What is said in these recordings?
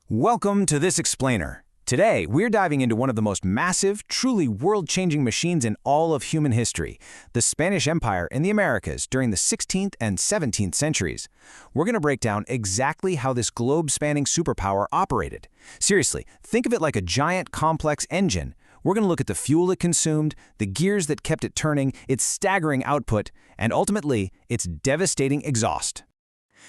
Welcome to This Explainer. Today, we're diving into one of the most massive, truly world-changing machines in all of human history, the Spanish Empire in the Americas during the 16th and 17th centuries. We're going to break down exactly how this globe-spanning superpower operated. Seriously, think of it like a giant, complex engine. We're going to look at the fuel it consumed, the gears that kept it turning, its staggering output, and ultimately, its devastating exhaust.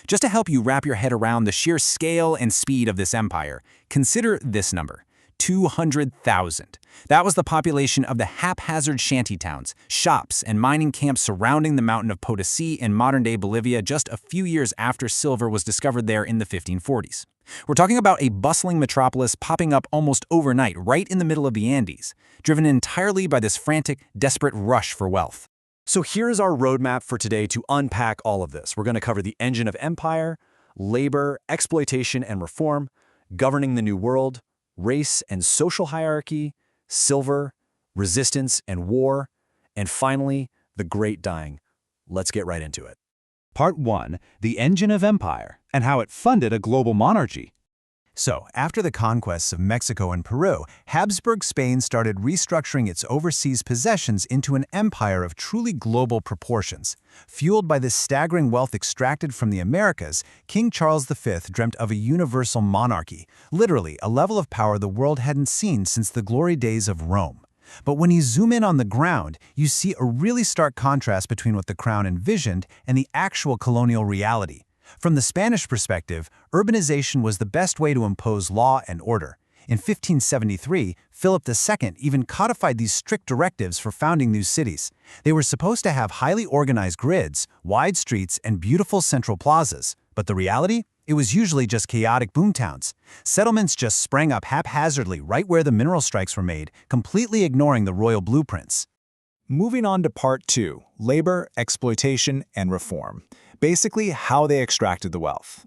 Just to help you wrap your head around the sheer scale and speed of this empire, consider this number: 200,000. That was the population of the haphazard shantytowns, shops, and mining camps surrounding the mountain of Potosí in modern-day Bolivia just a few years after silver was discovered there in the 1540s. We're talking about a bustling metropolis popping up almost overnight right in the middle of the Andes, driven entirely by this frantic, desperate rush for wealth. So here's our roadmap for today to unpack all of this. We're going to cover the engine of empire, labor, exploitation and reform, governing the new world, race and social hierarchy, silver, resistance and war, and finally, the Great Dying. Let's get right into it. Part 1. The Engine of Empire, and how it funded a global monarchy. So, after the conquests of Mexico and Peru, Habsburg Spain started restructuring its overseas possessions into an empire of truly global proportions. Fueled by this staggering wealth extracted from the Americas, King Charles V dreamt of a universal monarchy, literally a level of power the world hadn't seen since the glory days of Rome. But when you zoom in on the ground, you see a really stark contrast between what the crown envisioned and the actual colonial reality. From the Spanish perspective, urbanization was the best way to impose law and order. In 1573, Philip II even codified these strict directives for founding new cities. They were supposed to have highly organized grids, wide streets, and beautiful central plazas. But the reality? It was usually just chaotic boomtowns. Settlements just sprang up haphazardly right where the mineral strikes were made, completely ignoring the royal blueprints. Moving on to Part 2, Labor, Exploitation, and Reform. Basically, how they extracted the wealth.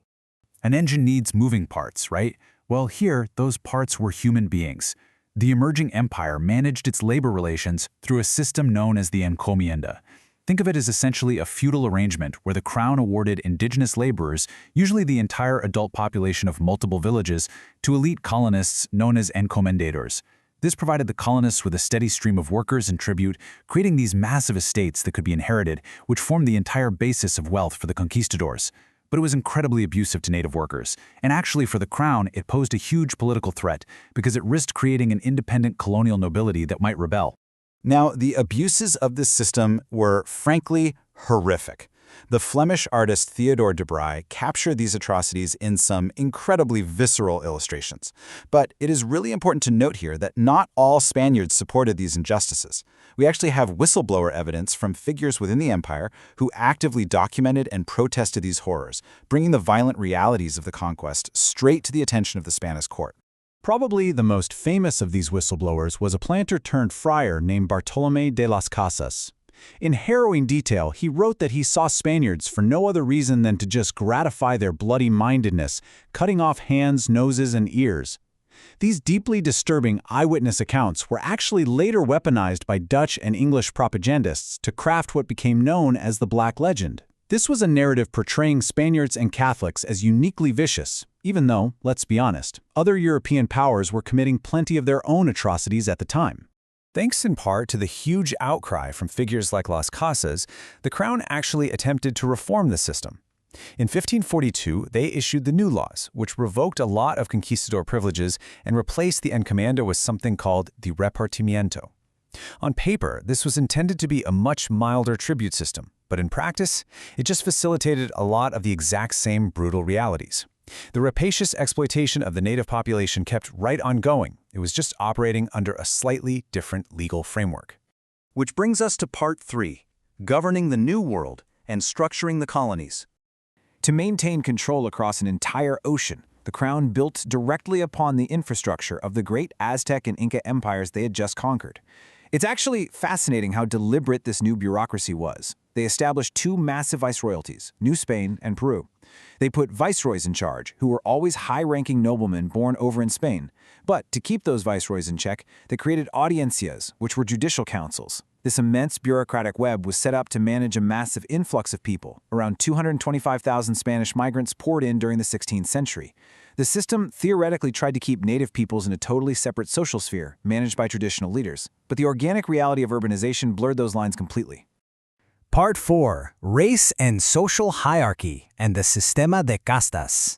An engine needs moving parts, right? Well, here, those parts were human beings. The emerging empire managed its labor relations through a system known as the encomienda. Think of it as essentially a feudal arrangement where the crown awarded indigenous laborers, usually the entire adult population of multiple villages, to elite colonists known as encomendadors. This provided the colonists with a steady stream of workers and tribute, creating these massive estates that could be inherited, which formed the entire basis of wealth for the conquistadors. But it was incredibly abusive to native workers, and actually for the crown, it posed a huge political threat because it risked creating an independent colonial nobility that might rebel. Now, the abuses of this system were, frankly, horrific. The Flemish artist Theodore de Bry captured these atrocities in some incredibly visceral illustrations. But it is really important to note here that not all Spaniards supported these injustices. We actually have whistleblower evidence from figures within the empire who actively documented and protested these horrors, bringing the violent realities of the conquest straight to the attention of the Spanish court. Probably the most famous of these whistleblowers was a planter turned friar named Bartolomé de las Casas. In harrowing detail, he wrote that he saw Spaniards for no other reason than to just gratify their bloody-mindedness, cutting off hands, noses, and ears. These deeply disturbing eyewitness accounts were actually later weaponized by Dutch and English propagandists to craft what became known as the Black Legend. This was a narrative portraying Spaniards and Catholics as uniquely vicious, even though, let's be honest, other European powers were committing plenty of their own atrocities at the time. Thanks in part to the huge outcry from figures like Las Casas, the crown actually attempted to reform the system. In 1542, they issued the new laws, which revoked a lot of conquistador privileges and replaced the encomienda with something called the repartimiento. On paper, this was intended to be a much milder tribute system, but in practice, it just facilitated a lot of the exact same brutal realities. The rapacious exploitation of the native population kept right on going. It was just operating under a slightly different legal framework. Which brings us to Part 3, Governing the New World and Structuring the Colonies. To maintain control across an entire ocean, the crown built directly upon the infrastructure of the great Aztec and Inca empires they had just conquered. It's actually fascinating how deliberate this new bureaucracy was. They established two massive viceroyalties, New Spain and Peru. They put viceroys in charge, who were always high-ranking noblemen born over in Spain. But to keep those viceroys in check, they created audiencias, which were judicial councils. This immense bureaucratic web was set up to manage a massive influx of people. Around 225,000 Spanish migrants poured in during the 16th century. The system theoretically tried to keep native peoples in a totally separate social sphere, managed by traditional leaders, but the organic reality of urbanization blurred those lines completely. Part 4. Race and Social Hierarchy and the Sistema de Castas.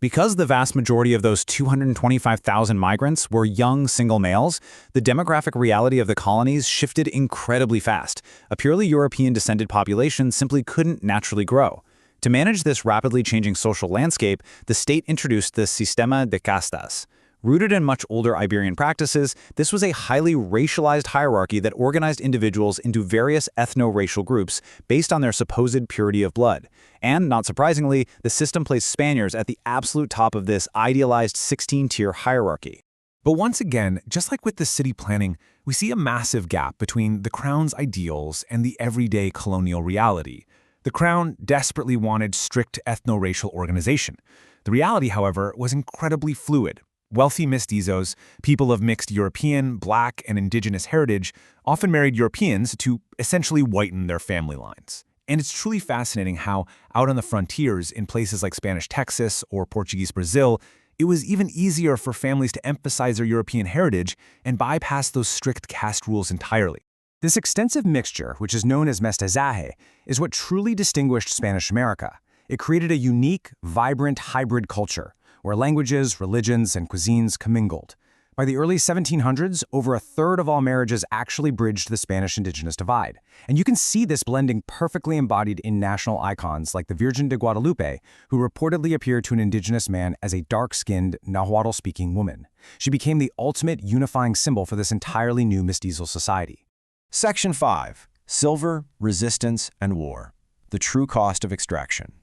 Because the vast majority of those 225,000 migrants were young single males, the demographic reality of the colonies shifted incredibly fast. A purely European-descended population simply couldn't naturally grow. To manage this rapidly changing social landscape, the state introduced the Sistema de Castas. Rooted in much older Iberian practices, this was a highly racialized hierarchy that organized individuals into various ethno-racial groups based on their supposed purity of blood. And, not surprisingly, the system placed Spaniards at the absolute top of this idealized 16-tier hierarchy. But once again, just like with the city planning, we see a massive gap between the Crown's ideals and the everyday colonial reality. The Crown desperately wanted strict ethno-racial organization. The reality, however, was incredibly fluid. Wealthy mestizos, people of mixed European, Black, and indigenous heritage, often married Europeans to essentially whiten their family lines. And it's truly fascinating how, out on the frontiers in places like Spanish Texas or Portuguese Brazil, it was even easier for families to emphasize their European heritage and bypass those strict caste rules entirely. This extensive mixture, which is known as mestizaje, is what truly distinguished Spanish America. It created a unique, vibrant hybrid culture, where languages, religions, and cuisines commingled. By the early 1700s, over a third of all marriages actually bridged the Spanish indigenous divide. And you can see this blending perfectly embodied in national icons like the Virgin de Guadalupe, who reportedly appeared to an indigenous man as a dark-skinned, Nahuatl-speaking woman. She became the ultimate unifying symbol for this entirely new mestizo society. Section 5. Silver, Resistance, and War. The true cost of extraction.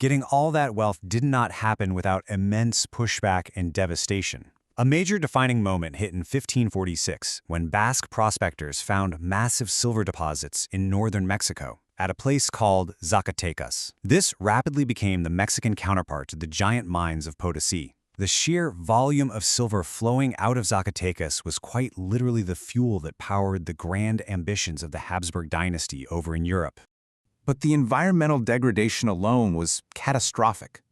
Getting all that wealth did not happen without immense pushback and devastation. A major defining moment hit in 1546 when Basque prospectors found massive silver deposits in northern Mexico at a place called Zacatecas. This rapidly became the Mexican counterpart to the giant mines of Potosí. The sheer volume of silver flowing out of Zacatecas was quite literally the fuel that powered the grand ambitions of the Habsburg dynasty over in Europe. But the environmental degradation alone was catastrophic.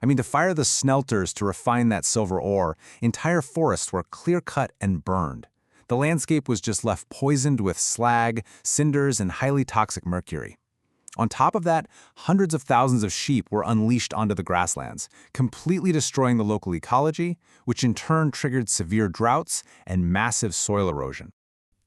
I mean, to fire the smelters to refine that silver ore, entire forests were clear-cut and burned. The landscape was just left poisoned with slag, cinders, and highly toxic mercury. On top of that, hundreds of thousands of sheep were unleashed onto the grasslands, completely destroying the local ecology, which in turn triggered severe droughts and massive soil erosion.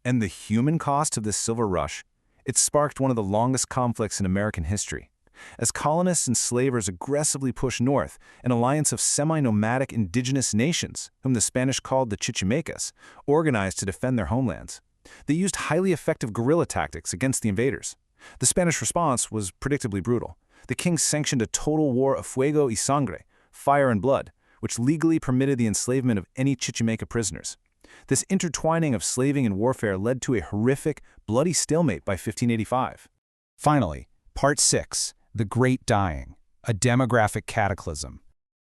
And the human cost of this silver rush? It sparked one of the longest conflicts in American history. As colonists and slavers aggressively pushed north, an alliance of semi-nomadic indigenous nations, whom the Spanish called the Chichimecas, organized to defend their homelands. They used highly effective guerrilla tactics against the invaders. The Spanish response was predictably brutal. The king sanctioned a total war of fuego y sangre, fire and blood, which legally permitted the enslavement of any Chichimeca prisoners. This intertwining of slaving and warfare led to a horrific, bloody stalemate by 1585. Finally, Part 6, The Great Dying, a demographic cataclysm.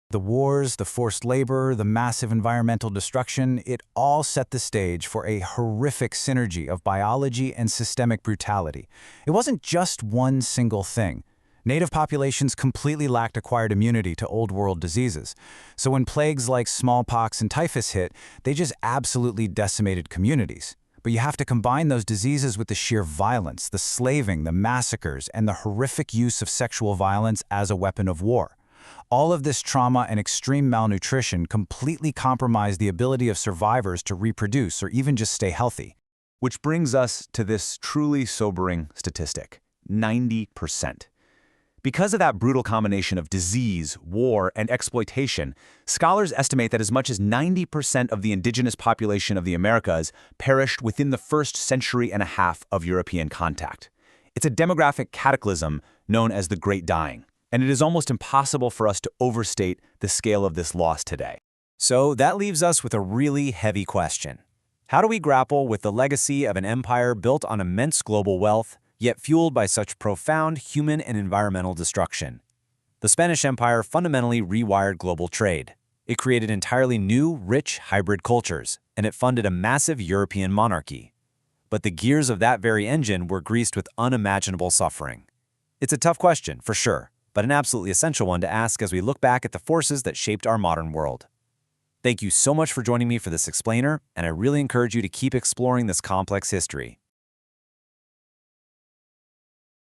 The wars, the forced labor, the massive environmental destruction, it all set the stage for a horrific synergy of biology and systemic brutality. It wasn't just one single thing. Native populations completely lacked acquired immunity to Old World diseases. So when plagues like smallpox and typhus hit, they just absolutely decimated communities. But you have to combine those diseases with the sheer violence, the slaving, the massacres, and the horrific use of sexual violence as a weapon of war. All of this trauma and extreme malnutrition completely compromised the ability of survivors to reproduce or even just stay healthy. Which brings us to this truly sobering statistic: 90%. Because of that brutal combination of disease, war, and exploitation, scholars estimate that as much as 90% of the indigenous population of the Americas perished within the first century and a half of European contact. It's a demographic cataclysm known as the Great Dying, and it is almost impossible for us to overstate the scale of this loss today. So that leaves us with a really heavy question. How do we grapple with the legacy of an empire built on immense global wealth, yet fueled by such profound human and environmental destruction? The Spanish Empire fundamentally rewired global trade. It created entirely new, rich, hybrid cultures, and it funded a massive European monarchy. But the gears of that very engine were greased with unimaginable suffering. It's a tough question, for sure, but an absolutely essential one to ask as we look back at the forces that shaped our modern world. Thank you so much for joining me for this explainer, and I really encourage you to keep exploring this complex history.